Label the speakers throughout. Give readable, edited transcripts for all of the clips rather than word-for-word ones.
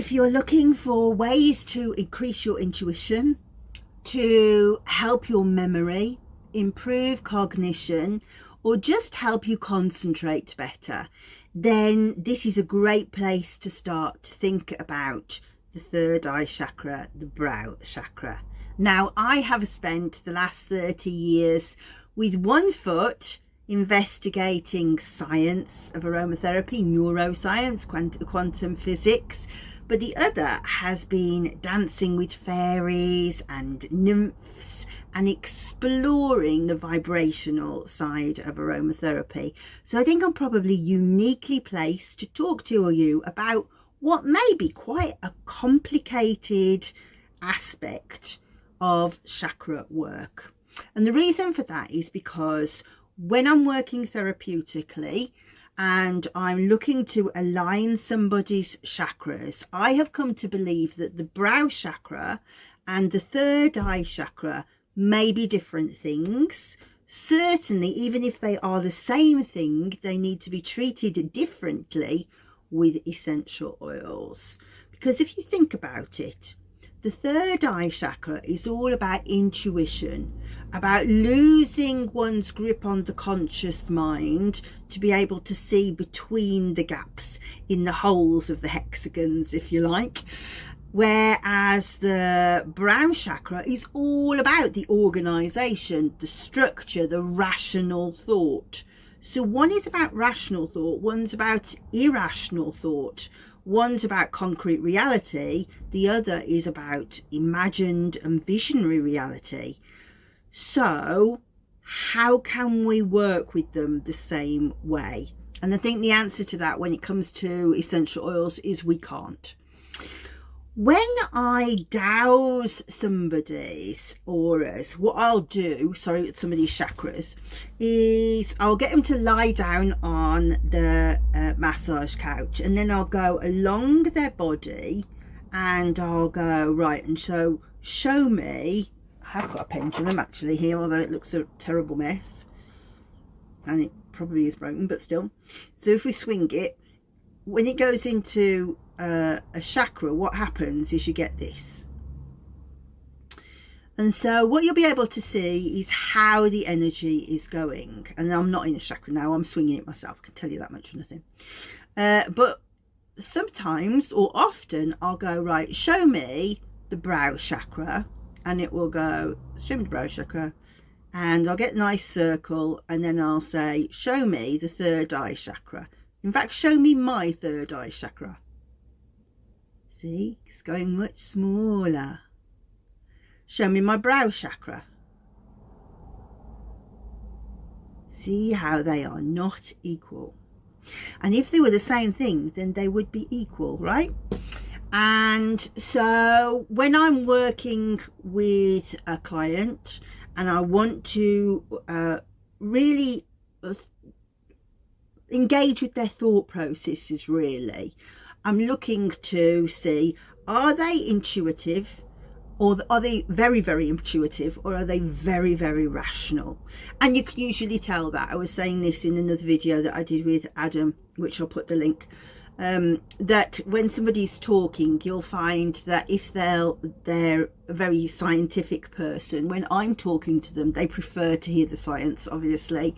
Speaker 1: if you're looking for ways to increase your intuition, to help your memory, improve cognition, or just help you concentrate better, then this is a great place to start to think about the third eye chakra, the brow chakra. Now, I have spent the last 30 years with one foot investigating science of aromatherapy, neuroscience, quantum physics, but the other has been dancing with fairies and nymphs and exploring the vibrational side of aromatherapy. So I think I'm probably uniquely placed to talk to you about what may be quite a complicated aspect of chakra work. And the reason for that is because when I'm working therapeutically and I'm looking to align somebody's chakras, I have come to believe that the brow chakra and the third eye chakra may be different things. Certainly, even if they are the same thing, they need to be treated differently with essential oils. Because if you think about it, the third eye chakra is all about intuition, about losing one's grip on the conscious mind to be able to see between the gaps in the holes of the hexagons, if you like. Whereas the brow chakra is all about the organisation, the structure, the rational thought. So one is about rational thought, one's about irrational thought. One's about concrete reality, the other is about imagined and visionary reality. So how can we work with them the same way? And I think the answer to that when it comes to essential oils is we can't. When I douse somebody's auras, what I'll do, somebody's chakras, is I'll get them to lie down on the massage couch, and then I'll go along their body and I'll go, right, and so show me. I have got a pendulum actually here, although it looks a terrible mess and it probably is broken, but still. So if we swing it, when it goes into a chakra, what happens is you get this. And so what you'll be able to see is how the energy is going. And I'm not in a chakra now, I'm swinging it myself, I can tell you that much for nothing. But sometimes or often I'll go, right, show me the brow chakra, and it will go, show me the brow chakra, and I'll get a nice circle, and then I'll say, show me the third eye chakra. In fact, show me my third eye chakra. See, it's going much smaller. Show me my brow chakra. See how they are not equal. And if they were the same thing, then they would be equal, right? And so when I'm working with a client and I want to really engage with their thought processes, really, I'm looking to see, are they intuitive, or are they very, very intuitive, or are they very, very rational? And you can usually tell that. I was saying this in another video that I did with Adam, which I'll put the link, that when somebody's talking, you'll find that if they're a very scientific person, when I'm talking to them, they prefer to hear the science, obviously.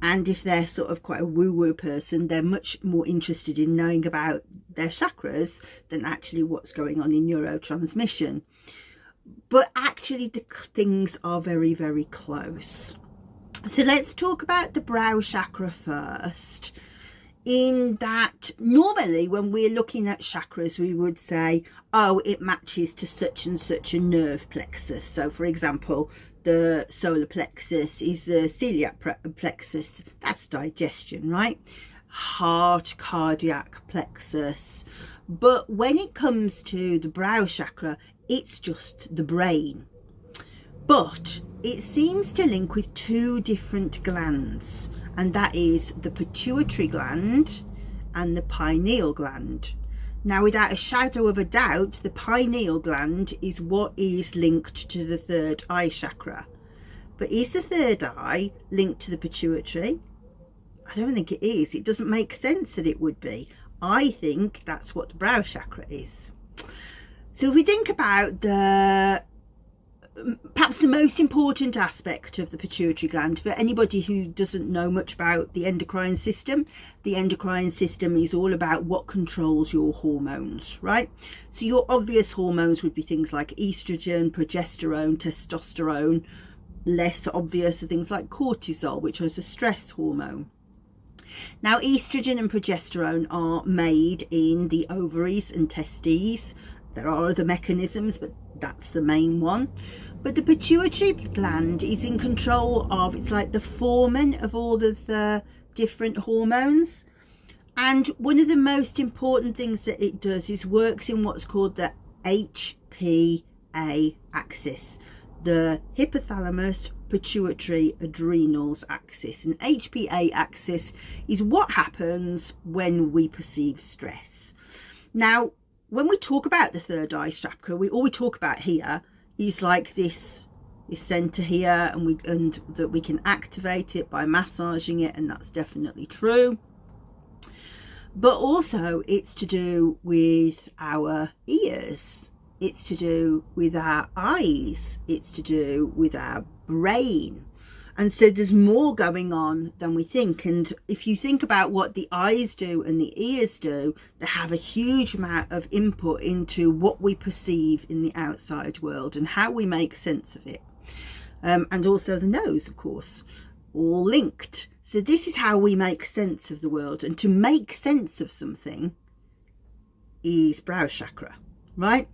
Speaker 1: And if they're sort of quite a woo-woo person, they're much more interested in knowing about their chakras than actually what's going on in neurotransmission. But actually the things are very, very close. So let's talk about the brow chakra first. In that normally when we're looking at chakras, we would say, oh, it matches to such and such a nerve plexus. So for example, the solar plexus is the celiac plexus, that's digestion, right? Heart, cardiac plexus. But when it comes to the brow chakra, it's just the brain. But it seems to link with two different glands, and that is the pituitary gland and the pineal gland. Now, without a shadow of a doubt, the pineal gland is what is linked to the third eye chakra. But is the third eye linked to the pituitary? I don't think it is. It doesn't make sense that it would be. I think that's what the brow chakra is. So if we think about perhaps the most important aspect of the pituitary gland, for anybody who doesn't know much about the endocrine system is all about what controls your hormones, right? So your obvious hormones would be things like estrogen, progesterone, testosterone. Less obvious are things like cortisol, which is a stress hormone. Now, estrogen and progesterone are made in the ovaries and testes. There are other mechanisms, but that's the main one. But the pituitary gland is in control of, it's like the foreman of all of the different hormones. And one of the most important things that it does is works in what's called the HPA axis, the hypothalamus pituitary adrenals axis. And HPA axis is what happens when we perceive stress. Now, when we talk about the third eye chakra, all we talk about here is like this center here, and that we can activate it by massaging it, and that's definitely true. But also it's to do with our ears, it's to do with our eyes, it's to do with our brain. And so there's more going on than we think. And if you think about what the eyes do and the ears do, they have a huge amount of input into what we perceive in the outside world and how we make sense of it. And also the nose, of course, all linked. So this is how we make sense of the world. And to make sense of something is brow chakra, right?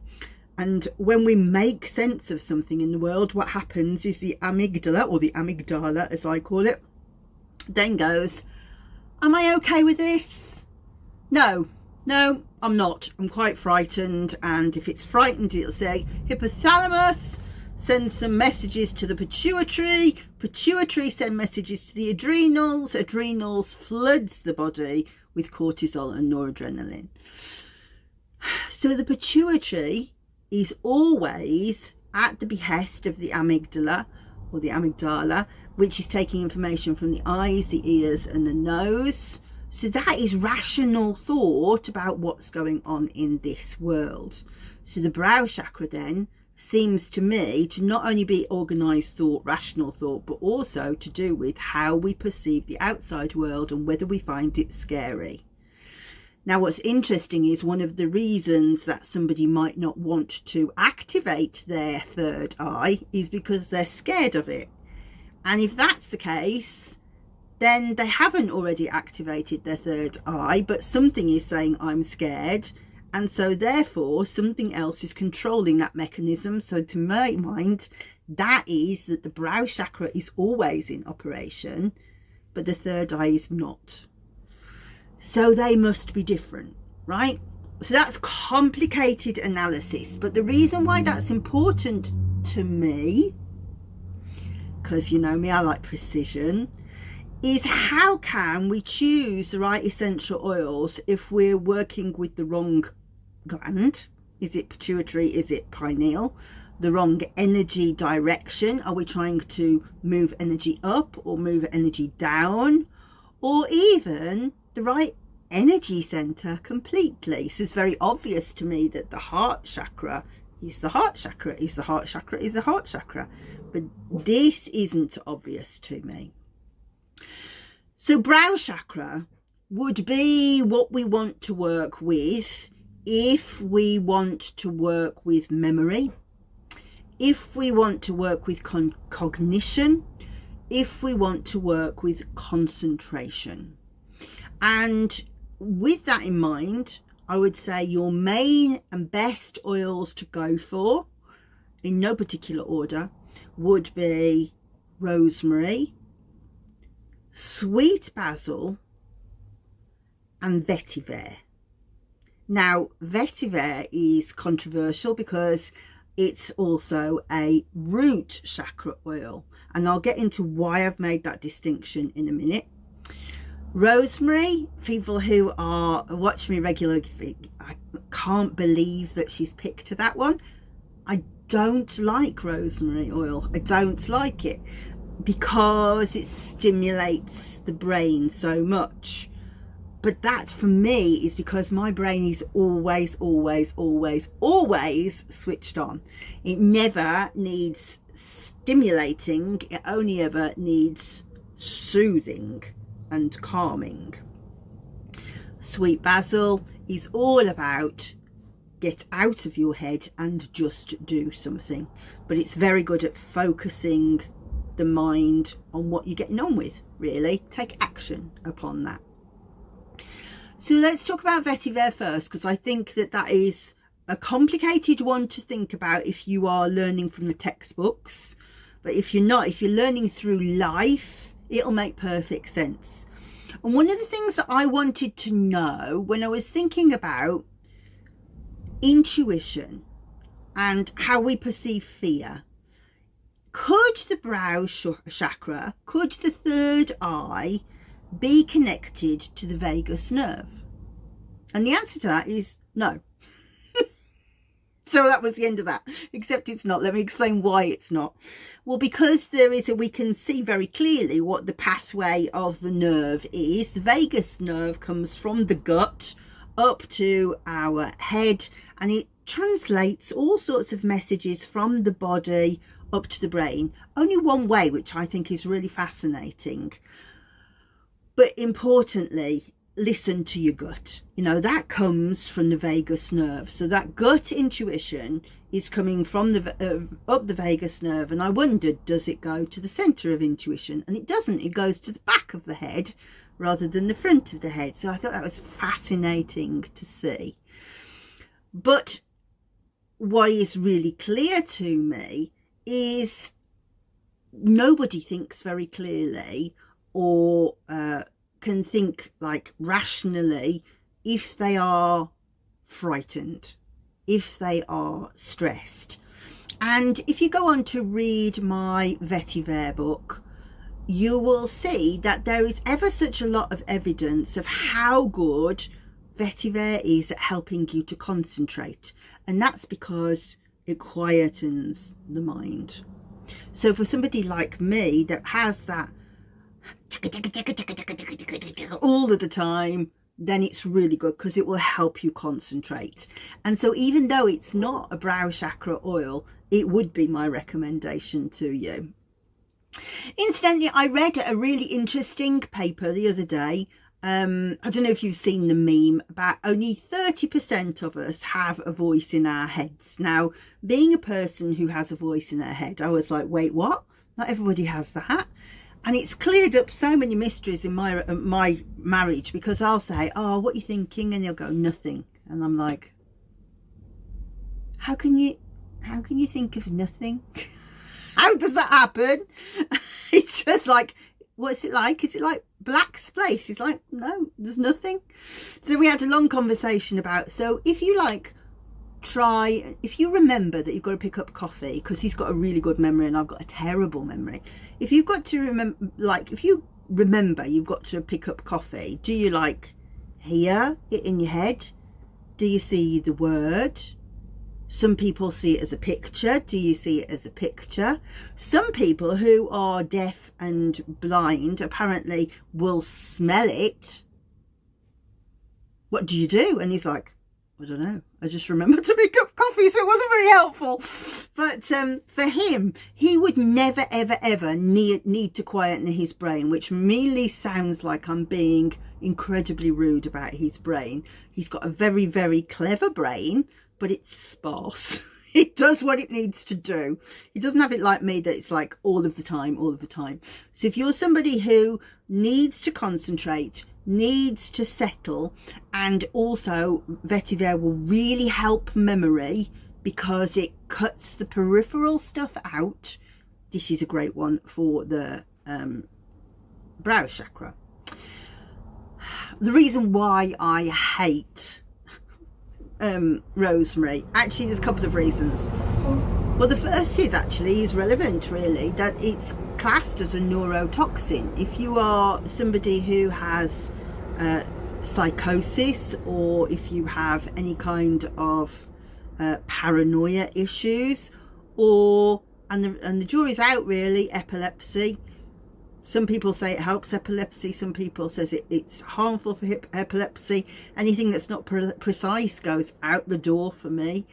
Speaker 1: And when we make sense of something in the world, what happens is the amygdala, or the amygdala as I call it, then goes, am I okay with this? No, I'm not. I'm quite frightened. And if it's frightened, it'll say, hypothalamus, send some messages to the pituitary. Pituitary send messages to the adrenals. Adrenals floods the body with cortisol and noradrenaline. So the pituitary is always at the behest of the amygdala, or the amygdala, which is taking information from the eyes, the ears and the nose. So that is rational thought about what's going on in this world. So the brow chakra then seems to me to not only be organized thought, rational thought, but also to do with how we perceive the outside world and whether we find it scary. Now, what's interesting is one of the reasons that somebody might not want to activate their third eye is because they're scared of it. And if that's the case, then they haven't already activated their third eye, but something is saying, I'm scared. And so therefore, something else is controlling that mechanism. So to my mind, that is that the brow chakra is always in operation, but the third eye is not. So they must be different, right? So that's complicated analysis. But the reason why that's important to me, because you know me, I like precision, is how can we choose the right essential oils if we're working with the wrong gland? Is it pituitary? Is it pineal? The wrong energy direction? Are we trying to move energy up or move energy down? Or even the right energy center completely? So it's very obvious to me that the heart chakra is the heart chakra, is the heart chakra, is the heart chakra. But this isn't obvious to me. So brow chakra would be what we want to work with if we want to work with memory, if we want to work with cognition, if we want to work with concentration. And with that in mind, I would say your main and best oils to go for, in no particular order, would be rosemary, sweet basil and vetiver. Now, vetiver is controversial because it's also a root chakra oil, and I'll get into why I've made that distinction in a minute. Rosemary, people who are watching me regularly, I can't believe that she's picked that one. I don't like rosemary oil. I don't like it because it stimulates the brain so much. But that for me is because my brain is always switched on. It never needs stimulating, it only ever needs soothing and calming. Sweet basil is all about get out of your head and just do something, but it's very good at focusing the mind on what you're getting on with. Really take action upon that. So let's talk about vetiver first, because I think that is a complicated one to think about if you are learning from the textbooks. But if you're not, if you're learning through life, it'll make perfect sense. And one of the things that I wanted to know when I was thinking about intuition and how we perceive fear, could the brow chakra, could the third eye be connected to the vagus nerve? And the answer to that is no. So that was the end of that, except it's not. Let me explain why it's not. Well, because we can see very clearly what the pathway of the nerve is. The vagus nerve comes from the gut up to our head, and it translates all sorts of messages from the body up to the brain, only one way, which I think is really fascinating. But importantly, listen to your gut. You know, that comes from the vagus nerve. So that gut intuition is coming from the up the vagus nerve. And I wondered, does it go to the center of intuition? And it doesn't. It goes to the back of the head rather than the front of the head. So I thought that was fascinating to see. But what is really clear to me is nobody thinks very clearly or can think like rationally if they are frightened, if they are stressed. And if you go on to read my vetiver book, you will see that there is ever such a lot of evidence of how good vetiver is at helping you to concentrate, and that's because it quietens the mind. So for somebody like me that has that all of the time, then it's really good because it will help you concentrate. And so even though it's not a brow chakra oil, it would be my recommendation to you. Incidentally, I read a really interesting paper the other day. I don't know if you've seen the meme about only 30% of us have a voice in our heads. Now, being a person who has a voice in their head, I was like, wait, what? Not everybody has that. And it's cleared up so many mysteries in my marriage, because I'll say, oh, what are you thinking? And he'll go, nothing. And I'm like, how can you think of nothing? How does that happen? It's just like, what's it like? Is it like black space? It's like, no, there's nothing. So we had a long conversation about, so if you like if you remember that you've got to pick up coffee, because he's got a really good memory and I've got a terrible memory. If you've got to remember, like if you remember you've got to pick up coffee, do you like hear it in your head? Do you see the word? Some people see it as a picture. Do you see it as a picture? Some people who are deaf and blind apparently will smell it. What do you do? And he's like, I don't know. I just remembered to pick up coffee, so it wasn't very helpful. But for him, he would never, ever need to quieten his brain, which merely sounds like I'm being incredibly rude about his brain. He's got a very, very clever brain, but it's sparse. It does what it needs to do. He doesn't have it like me, that it's like all of the time. So if you're somebody who needs to concentrate, needs to settle, and also vetiver will really help memory because it cuts the peripheral stuff out, this is a great one for the brow chakra. The reason why I hate rosemary, actually there's a couple of reasons. Well, the first is relevant really, that it's classed as a neurotoxin. If you are somebody who has psychosis, or if you have any kind of paranoia issues, or and the jury's out really, epilepsy, Some people say it helps epilepsy. Some people says it's harmful for epilepsy. Anything that's not precise goes out the door for me.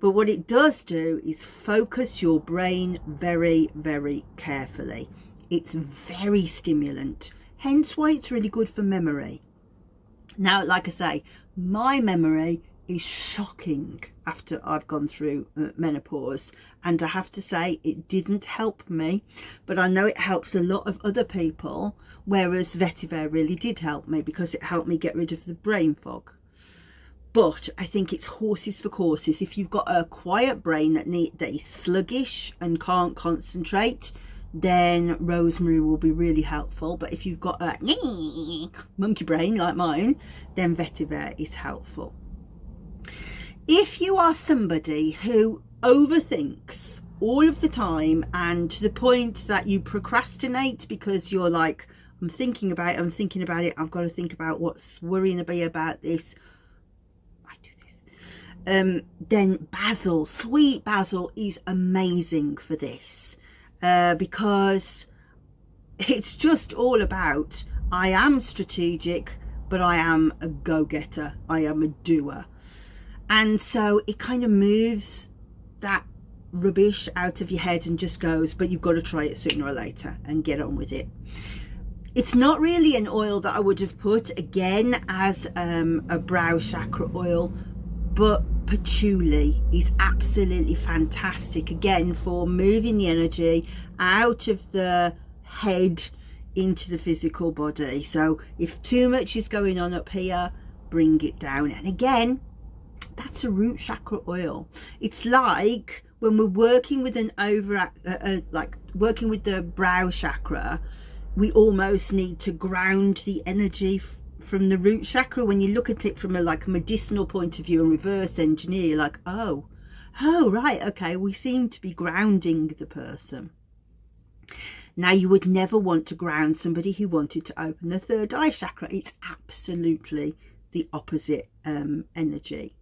Speaker 1: But what it does do is focus your brain very, very carefully. It's very stimulant. Hence why it's really good for memory. Now, like I say, my memory is shocking after I've gone through menopause, and I have to say it didn't help me, but I know it helps a lot of other people, whereas vetiver really did help me because it helped me get rid of the brain fog. But I think it's horses for courses. If you've got a quiet brain that is sluggish and can't concentrate, then rosemary will be really helpful. But if you've got a monkey brain like mine, then vetiver is helpful. If you are somebody who overthinks all of the time, and to the point that you procrastinate because you're like, I'm thinking about it, I've got to think about what's worrying me about this, I do this, then basil, sweet basil, is amazing for this, because it's just all about, I am strategic, but I am a go-getter, I am a doer. And so it kind of moves that rubbish out of your head and just goes, but you've got to try it sooner or later and get on with it. It's not really an oil that I would have put again as a brow chakra oil, but patchouli is absolutely fantastic again for moving the energy out of the head into the physical body. So if too much is going on up here, bring it down. And again, that's a root chakra oil. It's like when we're working with an working with the brow chakra, we almost need to ground the energy from the root chakra. When you look at it from a medicinal point of view and reverse engineer, you're like, oh right, okay, we seem to be grounding the person. Now, you would never want to ground somebody who wanted to open the third eye chakra. It's absolutely the opposite energy.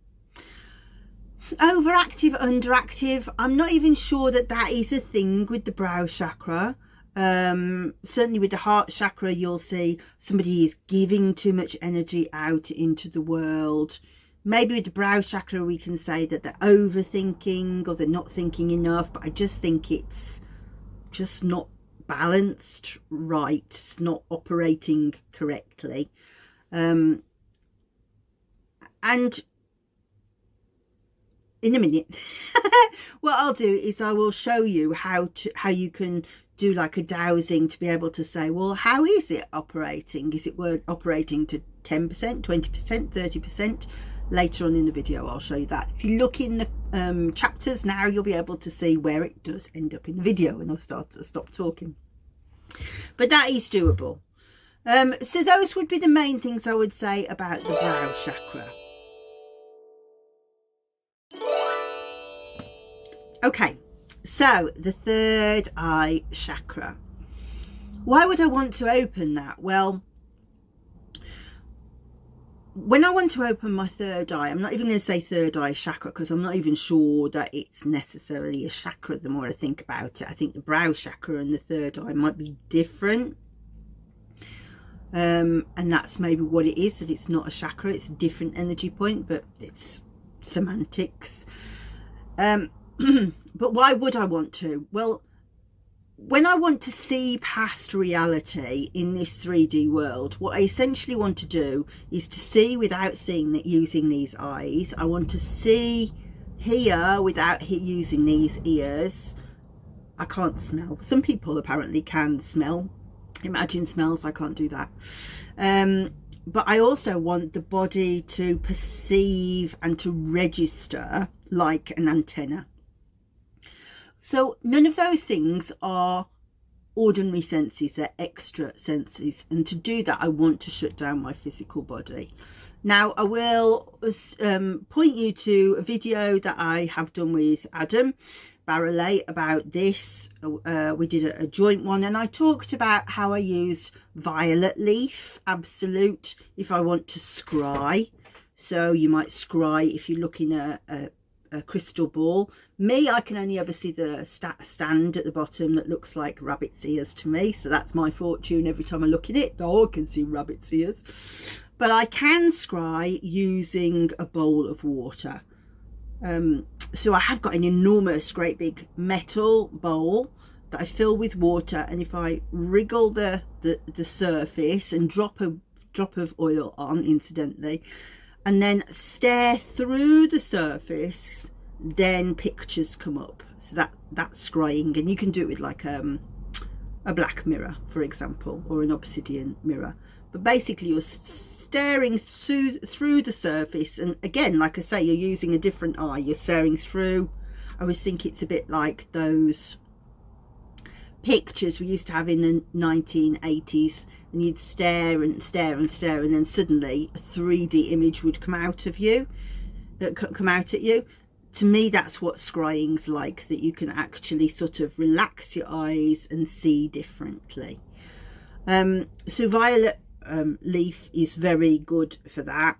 Speaker 1: Overactive, underactive, I'm not even sure that is a thing with the brow chakra. Certainly with the heart chakra, you'll see somebody is giving too much energy out into the world. Maybe with the brow chakra we can say that they're overthinking or they're not thinking enough, but I just think it's just not balanced right. It's not operating correctly. And in a minute what I'll do is I will show you how you can do like a dowsing to be able to say, well, how is it operating? Is it operating to 10%, 20%, 30%? Later on in the video I'll show you that. If you look in the chapters now, you'll be able to see where it does end up in the video, and I'll stop talking. But that is doable. So those would be the main things I would say about the brow chakra. Okay, so the third eye chakra. Why would I want to open that? Well, when I want to open my third eye, I'm not even going to say third eye chakra because I'm not even sure that it's necessarily a chakra the more I think about it. I think the brow chakra and the third eye might be different. And that's maybe what it is, that it's not a chakra, it's a different energy point, but it's semantics. But why would I want to? Well, when I want to see past reality in this 3D world, what I essentially want to do is to see without seeing that using these eyes. I want to see hear without using these ears. I can't smell. Some people apparently can smell. Imagine smells. I can't do that. But I also want the body to perceive and to register like an antenna. So none of those things are ordinary senses, they're extra senses. And to do that, I want to shut down my physical body. Now, I will point you to a video that I have done with Adam Barrelay about this. We did a joint one, and I talked about how I used violet leaf, absolute, if I want to scry. So you might scry if you're looking at a crystal ball. I can only ever see the stand at the bottom that looks like rabbit's ears to me, so that's my fortune. Every time I look at it, I can see rabbit's ears. But I can scry using a bowl of water. So I have got an enormous, great big metal bowl that I fill with water, and if I wriggle the surface and drop a drop of oil on, incidentally, and then stare through the surface, then pictures come up. So that's scrying, and you can do it with like a black mirror, for example, or an obsidian mirror. But basically you're staring through the surface, and again, like I say, you're using a different eye. You're staring through. I always think it's a bit like those pictures we used to have in the 1980s, and you'd stare and stare and stare, and then suddenly a 3D image would come out at you. To me, that's what scrying's like, that you can actually sort of relax your eyes and see differently. So violet leaf is very good for that.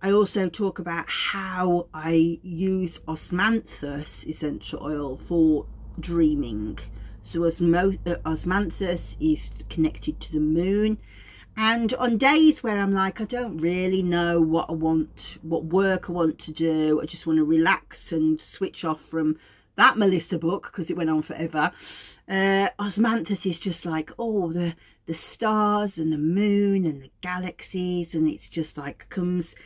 Speaker 1: I also talk about how I use Osmanthus essential oil for dreaming. So Osmanthus is connected to the moon, and on days where I'm like, I don't really know what work I want to do, I just want to relax and switch off from that Melissa book because it went on forever, Osmanthus is just like, oh, the stars and the moon and the galaxies, and it's just like comes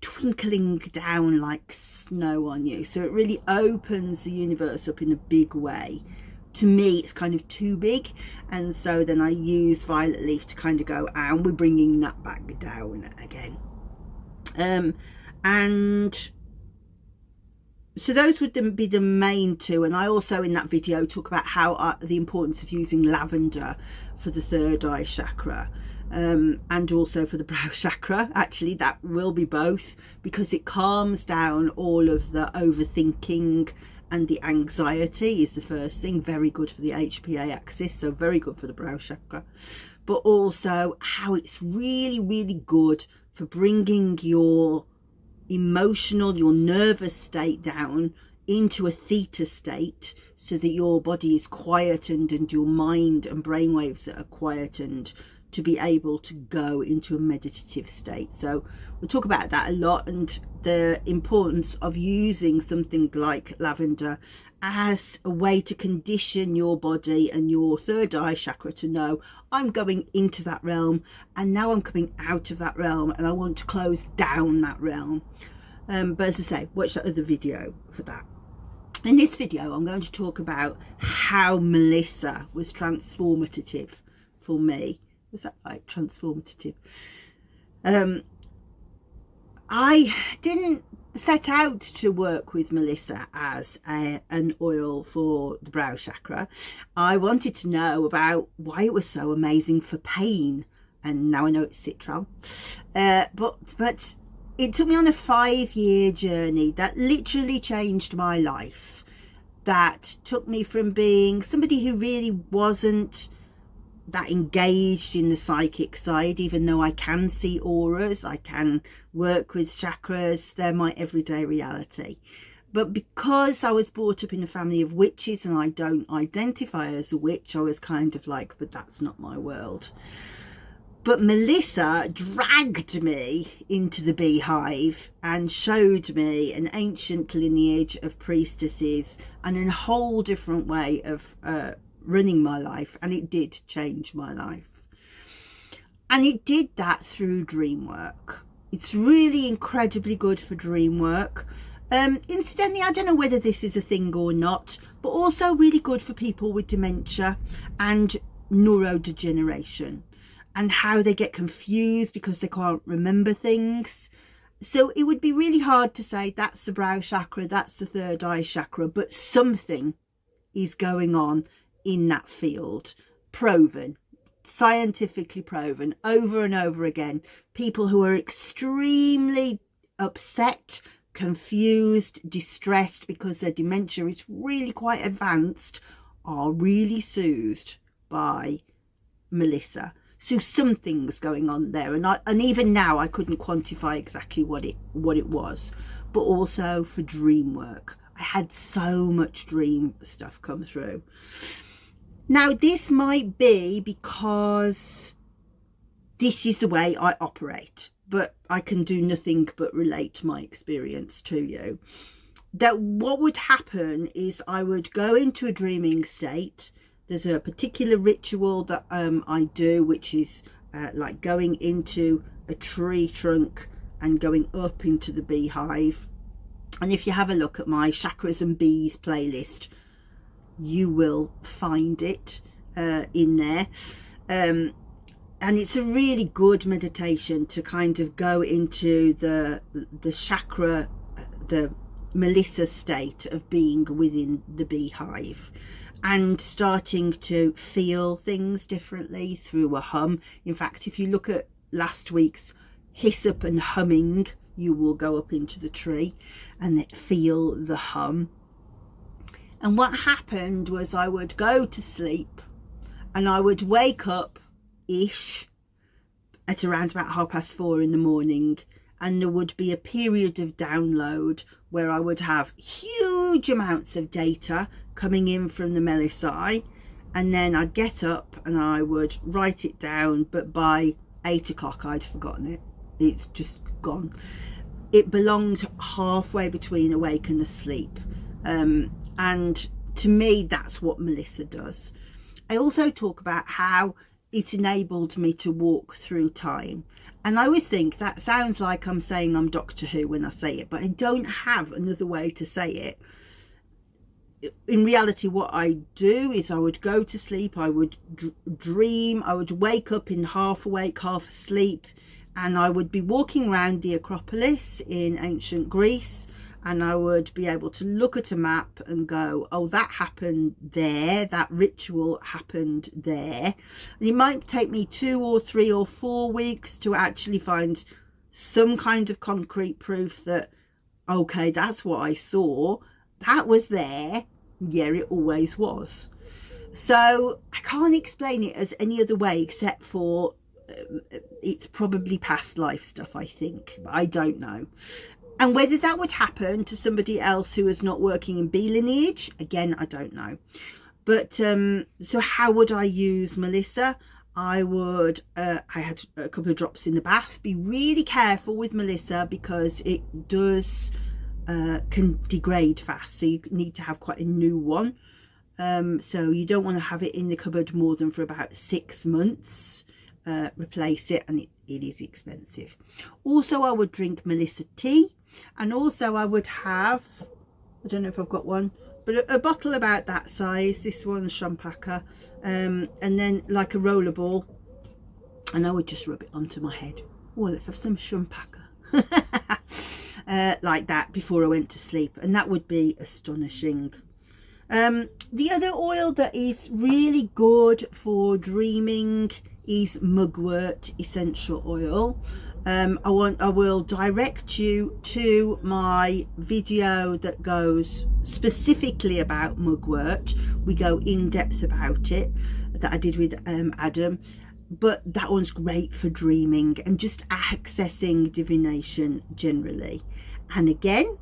Speaker 1: twinkling down like snow on you. So it really opens the universe up in a big way. To me, it's kind of too big, and so then I use violet leaf to kind of go, and we're bringing that back down again. And so those would be the main two. And I also in that video talk about how the importance of using lavender for the third eye chakra, and also for the brow chakra. Actually, that will be both, because it calms down all of the overthinking, and the anxiety is the first thing. Very good for the HPA axis, so very good for the brow chakra. But also how it's really, really good for bringing your emotional, your nervous state down into a theta state, so that your body is quietened and your mind and brainwaves are quietened, to be able to go into a meditative state. So we'll talk about that a lot, and the importance of using something like lavender as a way to condition your body and your third eye chakra to know, I'm going into that realm, and now I'm coming out of that realm, and I want to close down that realm. But as I say, watch that other video for that. In this video, I'm going to talk about how Melissa was transformative for me. Was that right? Transformative. I didn't set out to work with Melissa as an oil for the brow chakra. I wanted to know about why it was so amazing for pain, and now I know it's citral. But it took me on a 5-year journey that literally changed my life. That took me from being somebody who really wasn't that engaged in the psychic side, even though I can see auras, I can work with chakras, they're my everyday reality. But because I was brought up in a family of witches and I don't identify as a witch, I was kind of like, but that's not my world. But Melissa dragged me into the Beehive and showed me an ancient lineage of priestesses and a whole different way of running my life, and it did change my life. And it did that through dream work. It's really incredibly good for dream work. Incidentally, I don't know whether this is a thing or not, but also really good for people with dementia and neurodegeneration, and how they get confused because they can't remember things. So it would be really hard to say that's the brow chakra, that's the third eye chakra, but something is going on in that field. Proven, scientifically proven, over and over again. People who are extremely upset, confused, distressed because their dementia is really quite advanced are really soothed by Melissa. So something's going on there, and even now I couldn't quantify exactly what it was. But also for dream work, I had so much dream stuff come through. Now, this might be because this is the way I operate, but I can do nothing but relate my experience to you. That what would happen is I would go into a dreaming state. There's a particular ritual that I do, which is like going into a tree trunk and going up into the beehive. And if you have a look at my Chakras and Bees playlist, you will find it in there. And it's a really good meditation to kind of go into the chakra, the Melissa state of being within the beehive and starting to feel things differently through a hum. In fact, if you look at last week's hyssop and humming, you will go up into the tree and feel the hum. And what happened was I would go to sleep and I would wake up ish at around about 4:30 in the morning, and there would be a period of download where I would have huge amounts of data coming in from the Melissae, and then I'd get up and I would write it down, but by 8 o'clock I'd forgotten it. It's just gone. It belonged halfway between awake and asleep, and to me that's what Melissa does. I also talk about how it enabled me to walk through time. And I always think that sounds like I'm saying I'm Doctor Who when I say it, but I don't have another way to say it. In reality, what I do is I would go to sleep, I would dream, I would wake up in half awake, half asleep, and I would be walking around the Acropolis in ancient Greece, and I would be able to look at a map and go, oh, that happened there, that ritual happened there. And it might take me 2 or 3 or 4 weeks to actually find some kind of concrete proof that, okay, that's what I saw, that was there, yeah, it always was. So I can't explain it as any other way except for it's probably past life stuff, I think, but I don't know. And whether that would happen to somebody else who is not working in B lineage, again, I don't know. But so how would I use Melissa? I would, I had a couple of drops in the bath. Be really careful with Melissa because it does, can degrade fast. So you need to have quite a new one. So you don't want to have it in the cupboard more than for about 6 months. Replace it, and it is expensive. Also, I would drink Melissa tea. And also I would have, I don't know if I've got one, but a bottle about that size, this one's Champaka, and then like a roller ball, and I would just rub it onto my head. Oh, let's have some Champaka. Like that before I went to sleep, and that would be astonishing. The other oil that is really good for dreaming is Mugwort essential oil. I will direct you to my video that goes specifically about Mugwort. We go in depth about it, that I did with Adam, but that one's great for dreaming and just accessing divination generally. And again,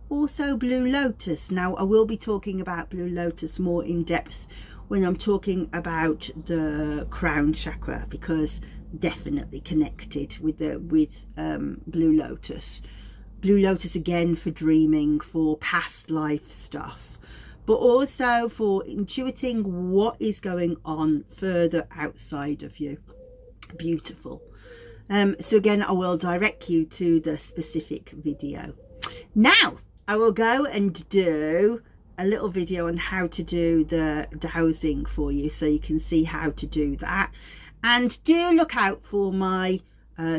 Speaker 1: also Blue Lotus. Now I will be talking about Blue Lotus more in depth when I'm talking about the crown chakra, because definitely connected with Blue Lotus. Blue Lotus again for dreaming, for past life stuff, but also for intuiting what is going on further outside of you. Beautiful. So again, I will direct you to the specific video. Now I will go and do a little video on how to do the dowsing for you, so you can see how to do that. And do look out for my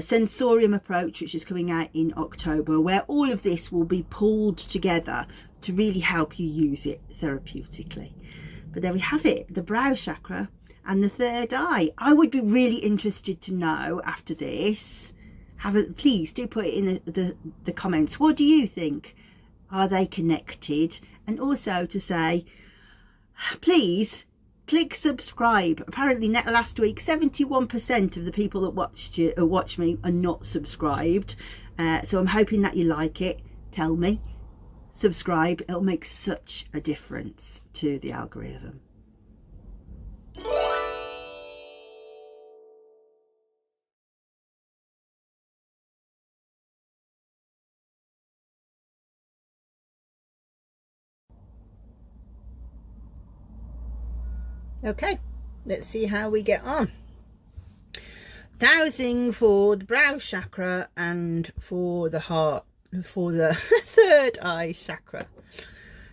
Speaker 1: sensorium approach, which is coming out in October, where all of this will be pulled together to really help you use it therapeutically. But there we have it, the brow chakra and the third eye. I would be really interested to know after this, please do put it in the comments, what do you think? Are they connected? And also to say, please click subscribe. Apparently last week 71% of the people that watch me are not subscribed, so I'm hoping that you like it. Tell me, subscribe. It'll make such a difference to the algorithm. Okay, let's see how we get on. Dowsing for the brow chakra and for the heart, for the third eye chakra.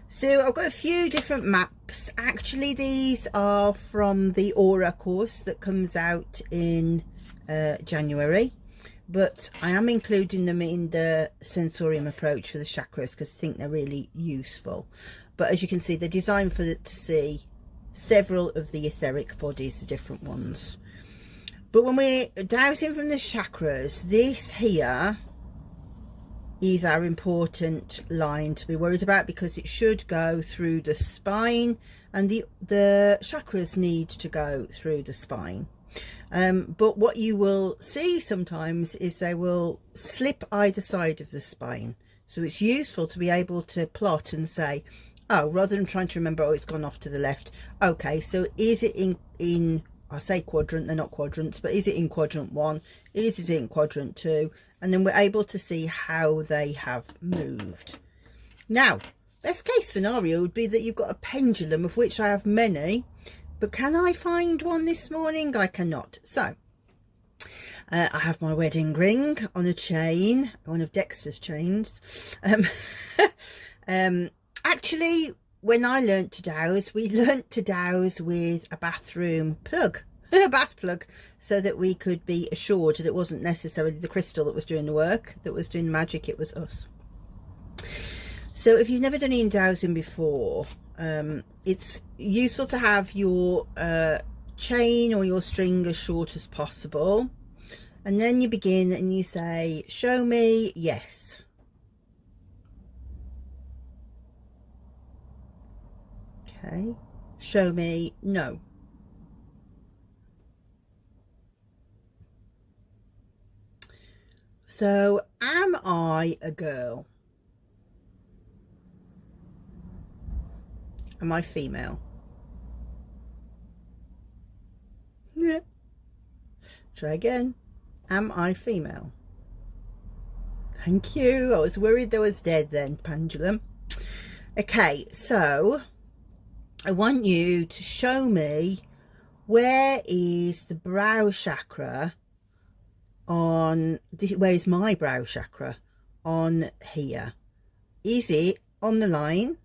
Speaker 1: So I've got a few different maps. Actually, these are from the Aura course that comes out in January, but I am including them in the sensorium approach for the chakras because I think they're really useful. But as you can see, they're designed for it to see several of the etheric bodies, the different ones. But when we're dowsing from the chakras, this here is our important line to be worried about, because it should go through the spine, and the chakras need to go through the spine. But what you will see sometimes is they will slip either side of the spine. So it's useful to be able to plot and say, oh, rather than trying to remember, oh, it's gone off to the left. Okay, so is it in I say quadrant, they're not quadrants, but is it in quadrant 1? Is it in quadrant 2? And then we're able to see how they have moved. Now, best case scenario would be that you've got a pendulum, of which I have many, but can I find one this morning? I cannot. So I have my wedding ring on a chain, one of Dexter's chains. Actually, when I learnt to dowse, we learnt to dowse with a bathroom plug, a bath plug, so that we could be assured that it wasn't necessarily the crystal that was doing the work, that was doing the magic, it was us. So if you've never done any dowsing before, it's useful to have your chain or your string as short as possible. And then you begin and you say, show me yes. Okay, show me no. So, am I a girl? Am I female? Yeah. Try again. Am I female? Thank you. I was worried I was dead then, pendulum. Okay, so I want you to show me, where is the brow chakra on this? Where's my brow chakra on here? Is it on the line?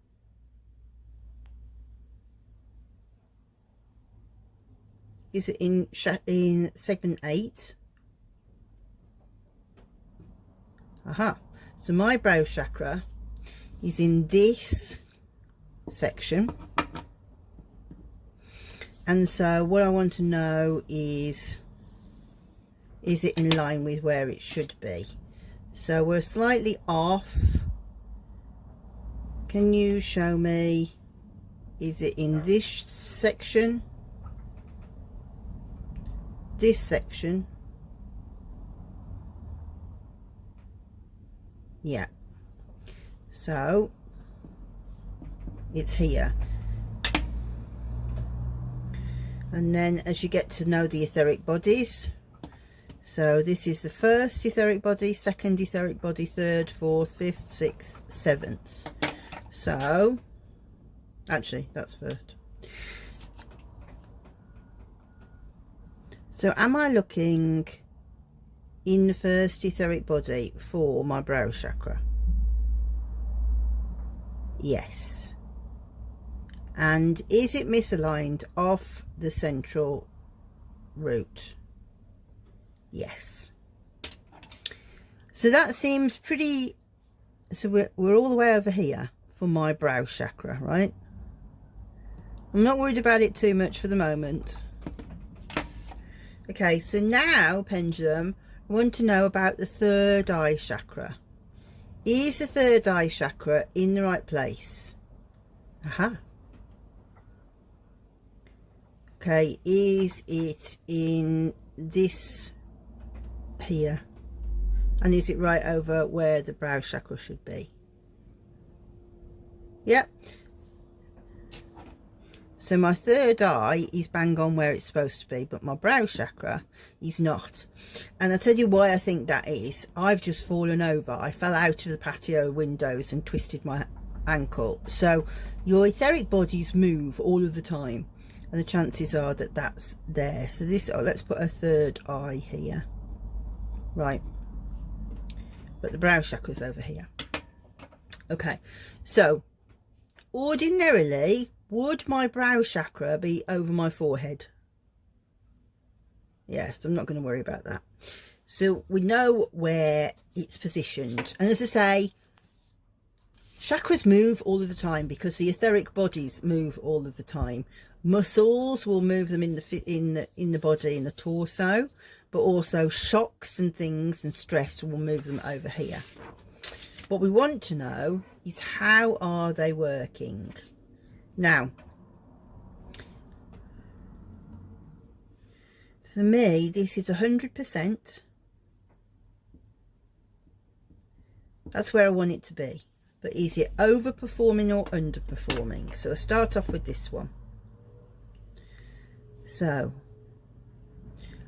Speaker 1: Is it in segment 8? Aha. So my brow chakra is in this section. And so what I want to know is it in line with where it should be? So we're slightly off. Can you show me, is it in this section? This section? Yeah. So it's here. And then as you get to know the etheric bodies, so this is the first etheric body, second etheric body, third, fourth, fifth, sixth, seventh. So actually that's first. So am I looking in the first etheric body for my brow chakra? Yes. And is it misaligned off the central root? Yes. So that seems pretty, so we're all the way over here for my brow chakra, right? I'm not worried about it too much for the moment. Okay, so now, pendulum, I want to know about the third eye chakra. Is the third eye chakra in the right place? Aha. Okay, is it in this here? And is it right over where the brow chakra should be? Yep. So my third eye is bang on where it's supposed to be, but my brow chakra is not. And I'll tell you why I think that is. I've just fallen over. I fell out of the patio windows and twisted my ankle. So your etheric bodies move all of the time, and the chances are that that's there. So this, let's put a third eye here. Right. But the brow chakra's over here. Okay. So ordinarily, would my brow chakra be over my forehead? Yes, I'm not going to worry about that. So we know where it's positioned. And as I say, chakras move all of the time because the etheric bodies move all of the time. Muscles will move them in the body, in the torso, but also shocks and things and stress will move them over here. What we want to know is, how are they working? Now, for me, this is 100%. That's where I want it to be. But is it overperforming or underperforming? So I start off with this one. So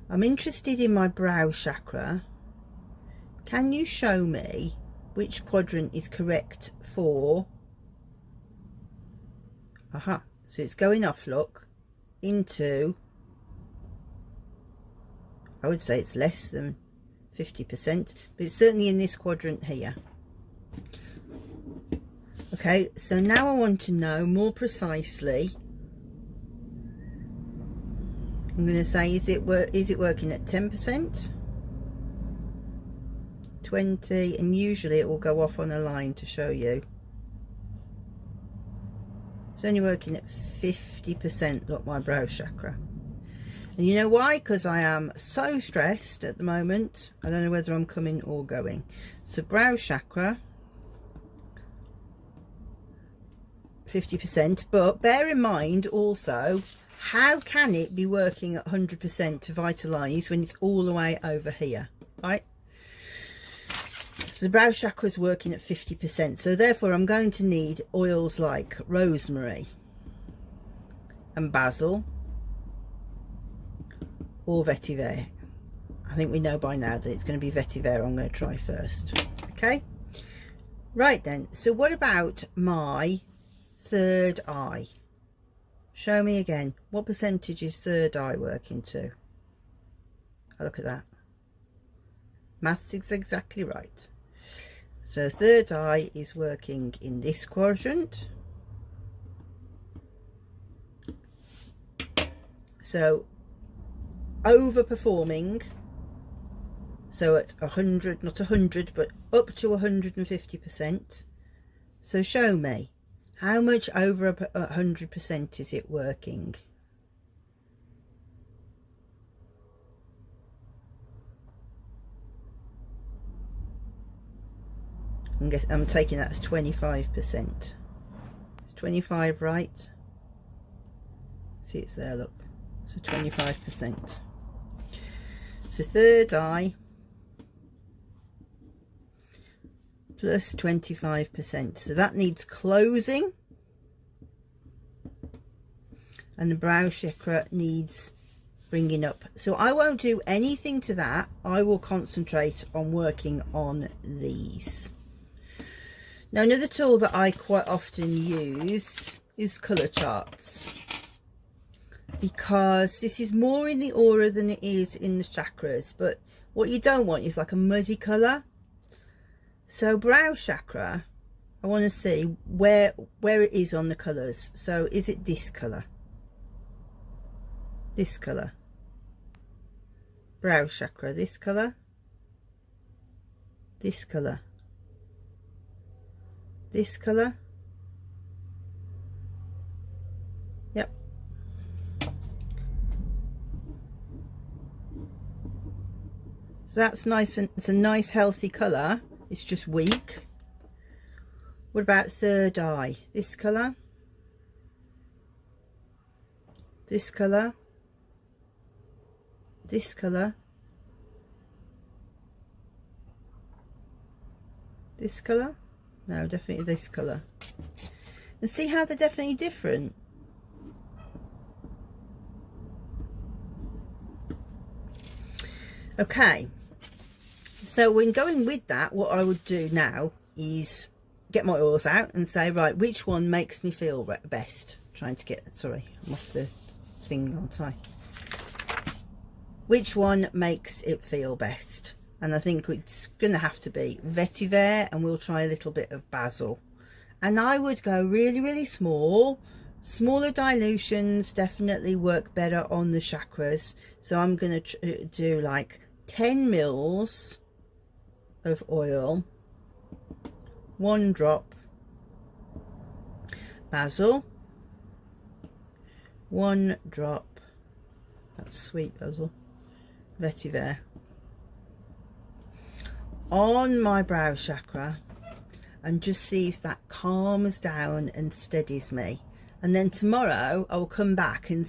Speaker 1: I'm interested in my brow chakra. Can you show me which quadrant is correct for... Aha, so it's going off, look, into, I would say it's less than 50%, but it's certainly in this quadrant here. Okay, so now I want to know more precisely. I'm going to say, is it working at 10%, 20, and usually it will go off on a line to show you. It's only working at 50%, look, my brow chakra. And you know why? Because I am so stressed at the moment. I don't know whether I'm coming or going. So brow chakra, 50%. But bear in mind also, how can it be working at 100% to vitalise when it's all the way over here, right? So the brow chakra is working at 50%. So therefore I'm going to need oils like rosemary and basil or vetiver. I think we know by now that it's going to be vetiver. I'm going to try first. Okay. Right then. So what about my third eye? Show me again. What percentage is third eye working to? Oh, look at that. Maths is exactly right. So third eye is working in this quadrant. So overperforming. So at 100, not 100, but up to 150%. So show me, how much over 100% is it working? I'm taking that as 25%. It's 25, right? See, it's there, look. So 25%. So third eye plus 25%. So that needs closing. And the brow chakra needs bringing up. So I won't do anything to that. I will concentrate on working on these. Now, another tool that I quite often use is colour charts, because this is more in the aura than it is in the chakras. But what you don't want is like a muddy colour. So brow chakra, I want to see where it is on the colours. So is it this colour? This colour. Brow chakra, this colour. This colour. This colour. Yep. So that's nice, and it's a nice healthy colour. It's just weak. What about third eye? This colour. This colour. This colour. This colour. No, definitely this colour. And see how they're definitely different. Okay, so when going with that, what I would do now is get my oils out and say, right, which one makes me feel best? Trying to get, sorry, I'm off the thing on tie. Which one makes it feel best? And I think it's going to have to be vetiver, and we'll try a little bit of basil. And I would go really, really small. Smaller dilutions definitely work better on the chakras. So I'm going to do like 10 mils of oil, 1 drop basil, 1 drop, that's sweet basil, vetiver, on my brow chakra, and just see if that calms down and steadies me. And then tomorrow I'll come back and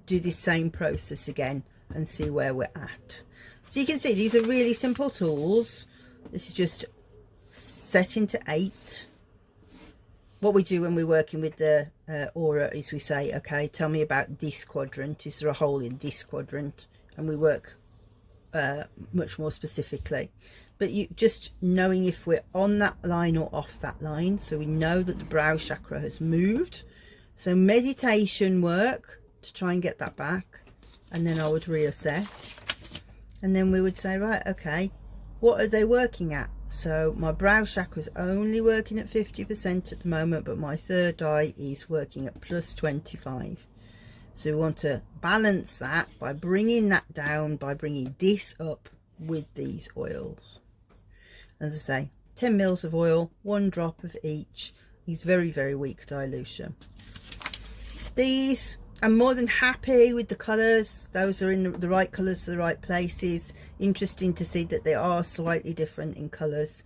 Speaker 1: do this same process again and see where we're at. So you can see these are really simple tools. This is just set into 8. What we do when we're working with the aura is we say, okay, tell me about this quadrant. Is there a hole in this quadrant? And we work much more specifically. But you just knowing if we're on that line or off that line, so we know that the brow chakra has moved. So meditation work to try and get that back, and then I would reassess, and then we would say, right, okay, what are they working at? So my brow chakra is only working at 50% at the moment, but my third eye is working at plus 25. So we want to balance that by bringing that down, by bringing this up with these oils. As I say, 10 mils of oil, 1 drop of each. These very, very weak dilution. These, I'm more than happy with the colours. Those are in the right colours for the right places. Interesting to see that they are slightly different in colours.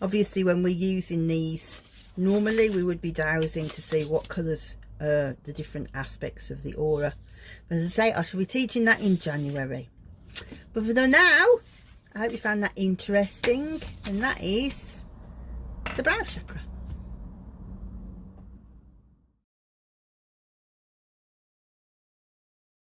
Speaker 1: Obviously, when we're using these, normally we would be dowsing to see what colours are the different aspects of the aura. But as I say, I shall be teaching that in January. But for now, I hope you found that interesting. And that is the brow chakra.